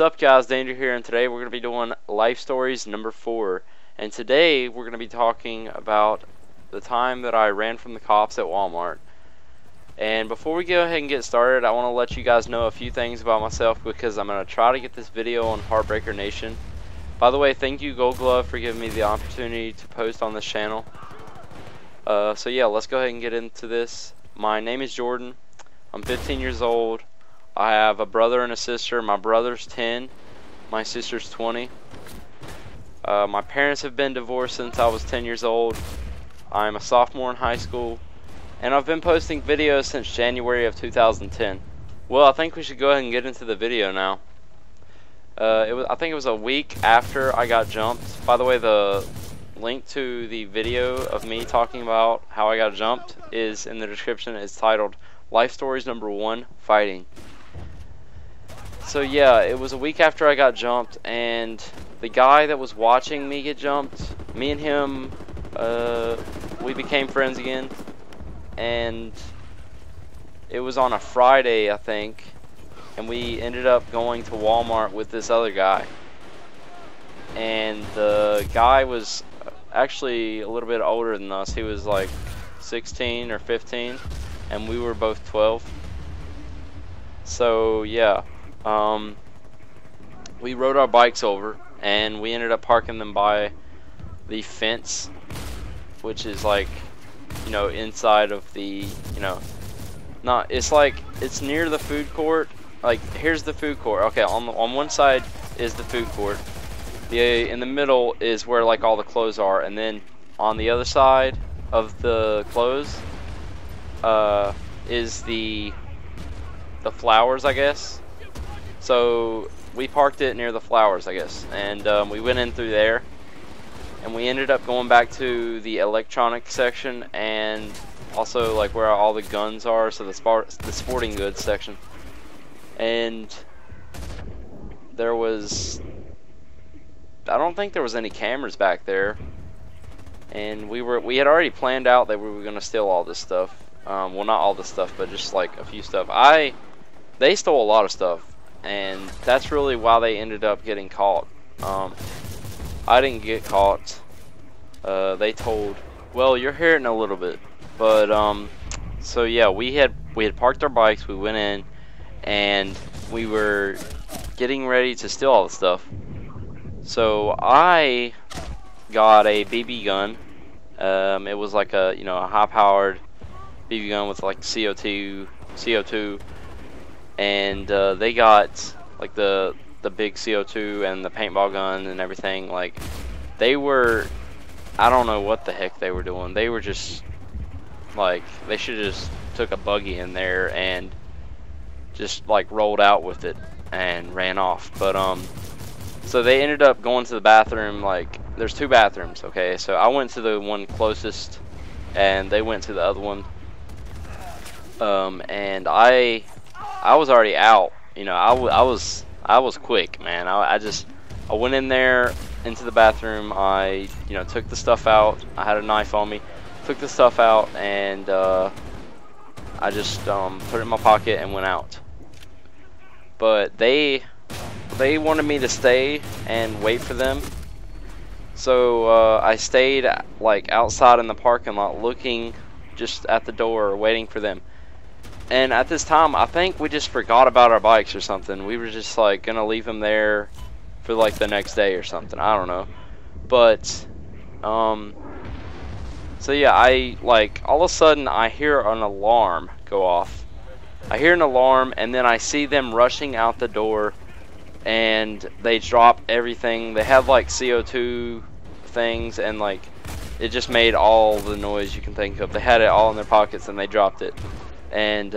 Sup guys, Danger here, and today we're going to be doing Life Stories number 4. And today we're going to be talking about the time that I ran from the cops at Walmart. And before we go ahead and get started, I want to let you guys know a few things about myself because I'm going to try to get this video on HeartBreakerNation. By the way, thank you goldglove for giving me the opportunity to post on this channel. So yeah, let's go ahead and get into this. My name is Jordan. I'm 15 years old. I have a brother and a sister. My brother's 10, my sister's 20. My parents have been divorced since I was 10 years old. I'm a sophomore in high school, and I've been posting videos since January of 2010. Well, I think we should go ahead and get into the video now. I think it was a week after I got jumped. By the way, the link to the video of me talking about how I got jumped is in the description. It's titled Life Stories number 1, Fighting. So yeah, it was a week after I got jumped, and the guy that was watching me get jumped, me and him, we became friends again, and it was on a Friday, I think, and we ended up going to Walmart with this other guy, and the guy was actually a little bit older than us. He was like 16 or 15, and we were both 12. So yeah, we rode our bikes over, and we ended up parking them by the fence, which is like, you know, inside of the, you know, not, it's like, it's near the food court. Like, here's the food court. Okay, on one side is the food court. In the middle is where like all the clothes are, and then on the other side of the clothes is the flowers, I guess. So we parked it near the flowers, I guess, and we went in through there, and we ended up going back to the electronic section, and also like where all the guns are, so the sporting goods section. And there was, I don't think there was any cameras back there, and we had already planned out that we were gonna steal all this stuff. Well, not all this stuff, but just like a few stuff. They stole a lot of stuff, and that's really why they ended up getting caught. I didn't get caught. They told, well, you're here in a little bit, but so yeah, we had parked our bikes. We went in, and we were getting ready to steal all the stuff. So I got a BB gun. It was like a, you know, a high-powered BB gun with like CO2, and they got like the big CO2 and the paintball gun and everything. Like, they were, I don't know what the heck they were doing. They were just like, they should have just took a buggy in there and just like rolled out with it and ran off. But so they ended up going to the bathroom. Like, there's 2 bathrooms, okay? So I went to the one closest, and they went to the other one. And I was already out. You know, I was quick, man. I went in there into the bathroom. I, you know, took the stuff out. I had a knife on me. Took the stuff out, and I just put it in my pocket and went out. But they wanted me to stay and wait for them. So I stayed like outside in the parking lot, looking just at the door, waiting for them. And at this time, I think we just forgot about our bikes or something. We were just like gonna leave them there for like the next day or something. I don't know. But so yeah, I like, all of a sudden I hear an alarm go off. I hear an alarm, and then I see them rushing out the door, and they drop everything. They have like CO2 things, and like, it just made all the noise you can think of. They had it all in their pockets, and they dropped it. And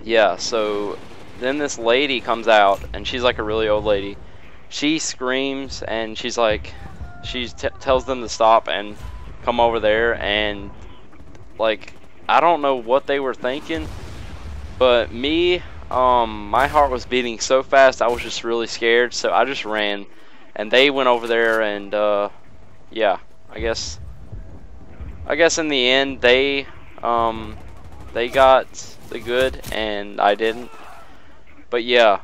yeah, so then this lady comes out, and she's like a really old lady. She screams, and she's like, she tells them to stop and come over there. And like, I don't know what they were thinking, but me, my heart was beating so fast, I was just really scared, so I just ran. And they went over there, and yeah, I guess in the end they got the good and I didn't. But yeah,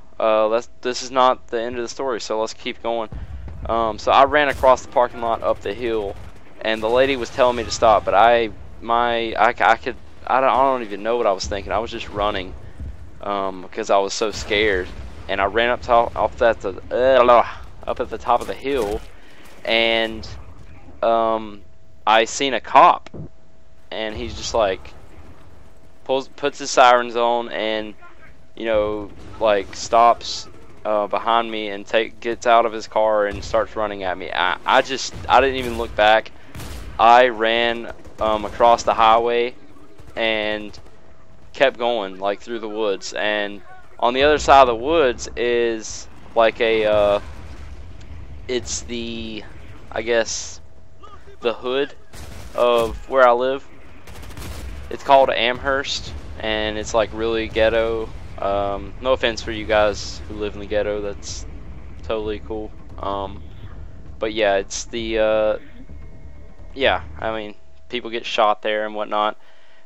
this is not the end of the story, so let's keep going. So I ran across the parking lot up the hill, and the lady was telling me to stop, but I don't even know what I was thinking. I was just running because I was so scared, and I ran up at the top of the hill, and I seen a cop, and he's just like puts his sirens on, and you know, like stops behind me and gets out of his car and starts running at me. I didn't even look back. I ran across the highway and kept going, like through the woods, and on the other side of the woods is like a it's the, I guess, the hood of where I live. It's called Amherst, and it's like really ghetto. No offense for you guys who live in the ghetto, that's totally cool. But yeah, it's the yeah, I mean, people get shot there and whatnot.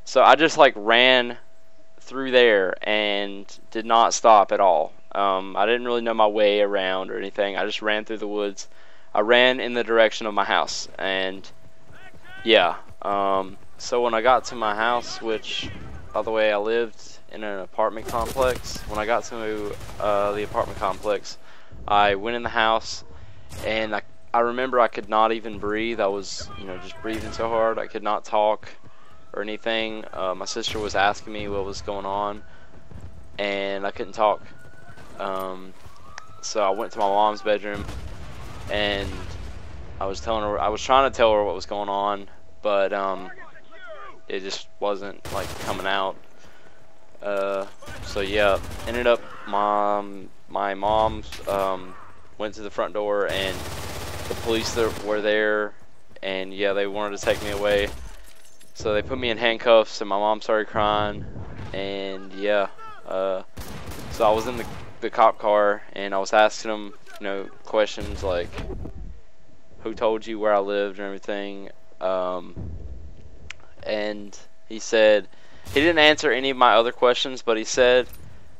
So I just like ran through there and did not stop at all. I didn't really know my way around or anything. I just ran through the woods. I ran in the direction of my house, and yeah. So when I got to my house, which, by the way, I lived in an apartment complex. When I got to the apartment complex, I went in the house, and I remember I could not even breathe. I was, you know, just breathing so hard. I could not talk or anything. My sister was asking me what was going on, and I couldn't talk. So I went to my mom's bedroom, and I was trying to tell her what was going on, but it just wasn't like coming out. So yeah, ended up my mom went to the front door, and the police were there, and yeah, they wanted to take me away. So they put me in handcuffs, and my mom started crying, and yeah, so I was in the cop car, and I was asking them, you know, questions like, who told you where I lived and everything, and he said, he didn't answer any of my other questions, but he said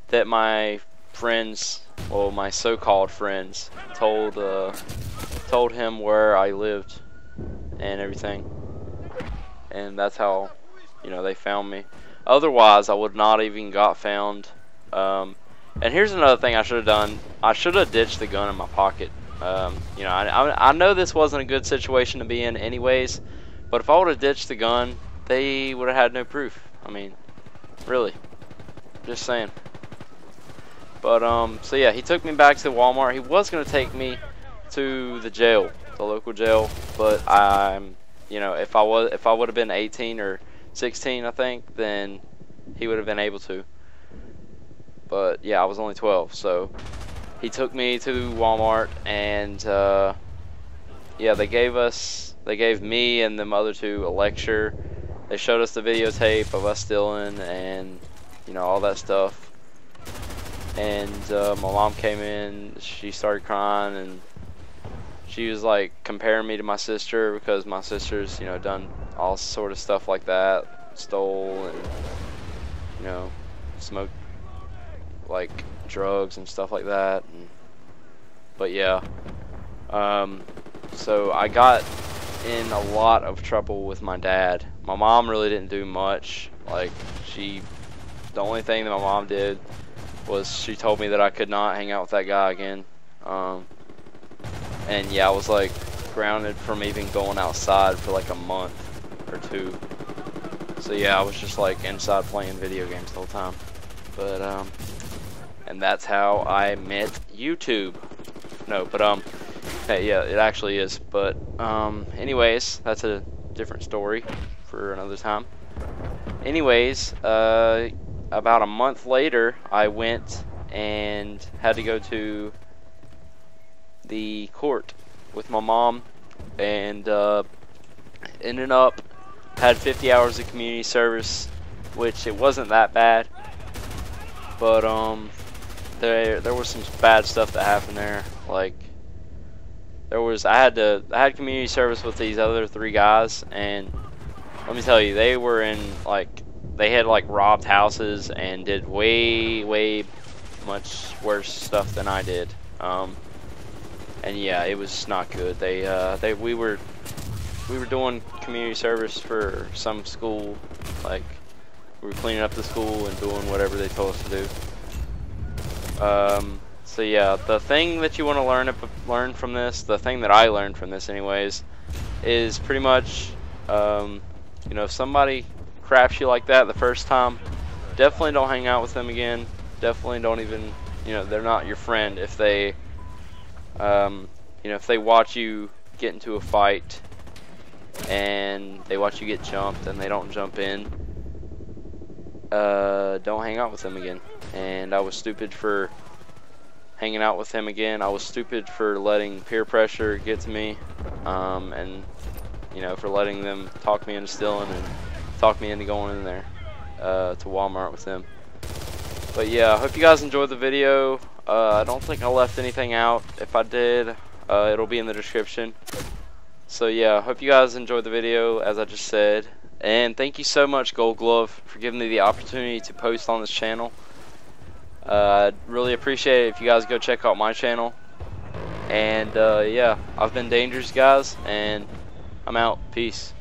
that my friends, well, my so-called friends, told him where I lived and everything, and that's how, you know, they found me. Otherwise, I would not even got found. And here's another thing I should have done. I should have ditched the gun in my pocket. You know, I know this wasn't a good situation to be in anyways, but if I would have ditched the gun, they would have had no proof. I mean, really, just saying. But so yeah, he took me back to Walmart. He was gonna take me to the jail, the local jail, but you know, if I would have been 18 or 16, I think, then he would have been able to. But yeah, I was only 12, so he took me to Walmart, and yeah, they gave me and them other two a lecture. They showed us the videotape of us stealing and, you know, all that stuff. And my mom came in, she started crying, and she was like comparing me to my sister, because my sister's, you know, done all sort of stuff like that, stole and, you know, smoked like drugs and stuff like that. But yeah, so I got in a lot of trouble with my dad. My mom really didn't do much. Like, the only thing that my mom did was she told me that I could not hang out with that guy again. And yeah, I was like grounded from even going outside for like a month or two. So yeah, I was just like inside playing video games the whole time. But and that's how I met YouTube. No, but hey, yeah, it actually is. But anyways, that's a different story for another time. Anyways, about a month later, I went and had to go to the court with my mom, and ended up had 50 hours of community service, which it wasn't that bad, but there was some bad stuff that happened there. Like, I had community service with these other 3 guys, and let me tell you, they were in, like, they had like robbed houses and did way much worse stuff than I did. And yeah, it was not good. We were doing community service for some school, like we were cleaning up the school and doing whatever they told us to do. So yeah, the thing that you want to learn from this, the thing that I learned from this anyways, is pretty much, you know, if somebody craps you like that the first time, definitely don't hang out with them again. Definitely don't even, you know, they're not your friend if they, you know, if they watch you get into a fight and they watch you get jumped and they don't jump in, don't hang out with them again. And I was stupid for hanging out with him again. I was stupid for letting peer pressure get to me, and you know, for letting them talk me into stealing and talk me into going in there to Walmart with them. But yeah, I hope you guys enjoyed the video. I don't think I left anything out. If I did, it'll be in the description. So yeah, I hope you guys enjoyed the video, as I just said. And thank you so much, goldglove, for giving me the opportunity to post on this channel. I'd really appreciate it if you guys go check out my channel. And yeah, I've been Dangerous, guys, and I'm out. Peace.